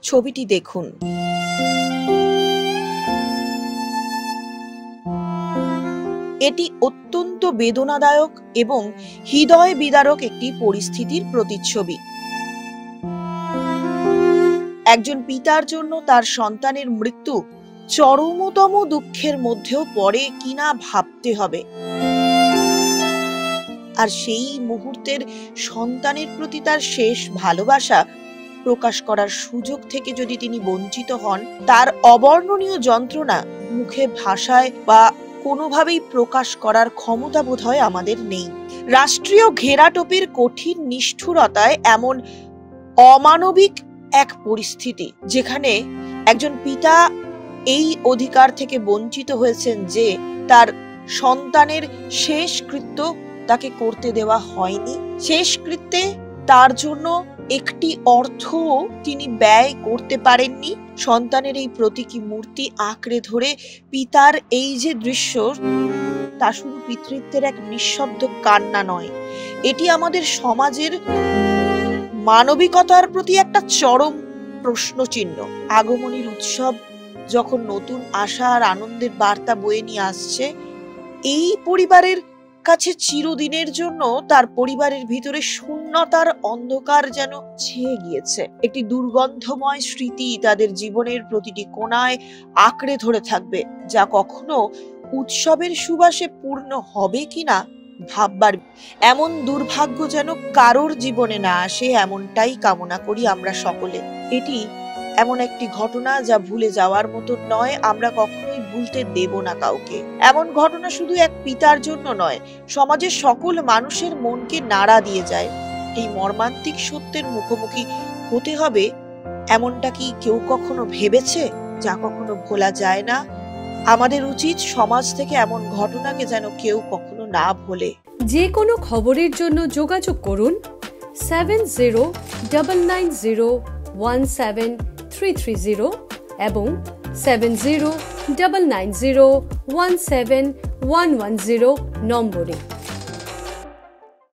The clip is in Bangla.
ছবিটি দেখুন। এটি অত্যন্ত বেদনাদায়ক এবং হৃদয় বিদারক একটি পরিস্থিতির প্রতিচ্ছবি। একজন পিতার জন্য তার সন্তানের মৃত্যু চরমতম দুঃখের মধ্যেও পড়ে কিনা ভাবতে হবে। আর সেই মুহূর্তের সন্তানের প্রতি তার শেষ ভালোবাসা প্রকাশ করার সুযোগ থেকে যদি তিনি বঞ্চিত হন, তার অবর্ণনীয় যন্ত্রণা মুখে ভাষায় বা কোনোভাবেই প্রকাশ করার ক্ষমতা বোধহয় আমাদের নেই। রাষ্ট্রীয় ঘেরাটোপের কঠিন নিষ্ঠুরতায় এমন অমানবিক এক পরিস্থিতি, যেখানে একজন পিতা এই অধিকার থেকে বঞ্চিত হয়েছেন যে তার সন্তানের শেষকৃত্য তাকে করতে দেওয়া হয়নি। শেষকৃত্যে তার জন্য একটি অর্থও তিনি ব্যয় করতে পারেননি। সন্তানের এই প্রতীকী মূর্তি আঁকড়ে ধরে পিতার এই যে দৃশ্য, তা শুধু পিতৃত্বের এক নিঃশব্দ কান্না নয়, এটি আমাদের সমাজের মানবিকতার প্রতি একটা চরম প্রশ্নচিহ্ন। আগমনীর উৎসব যখন নতুন আশা আর আনন্দের বার্তা বয়ে নিয়ে আসছে, এই পরিবারের কাছে চিরদিনের জন্য তার পরিবারের ভিতরে শূন্যতার অন্ধকার যেন ছেয়ে গিয়েছে। একটি দুর্গন্ধময় স্মৃতি তাদের জীবনের প্রতিটি কোণায় আঁকড়ে ধরে থাকবে, যা কখনো উৎসবের সুবাসে পূর্ণ হবে কিনা ভাববার। এমন দুর্ভাগ্য যেন কারোর জীবনে না আসে, এমনটাই কামনা করি আমরা সকলে। এটি এমন একটি ঘটনা যা ভুলে যাওয়ার মতো নয়, আমরা কখনোই ভুলতে দেব না কাউকে। এমন ঘটনা শুধু এক পিতার জন্য নয়, সমাজের সকল মানুষের মনকে নাড়া দিয়ে যায়। এই মর্মান্তিক সত্যের মুখোমুখি হতে হবে, এমনটা কি কেউ কখনো ভেবেছে? যা কখনো ভোলা যায় না। আমাদের উচিত সমাজ থেকে এমন ঘটনাকে যেন কেউ কখনো না ভোলে। যে কোনো খবরের জন্য যোগাযোগ করুন 7099017330 এবং 7099017110 নম্বরে।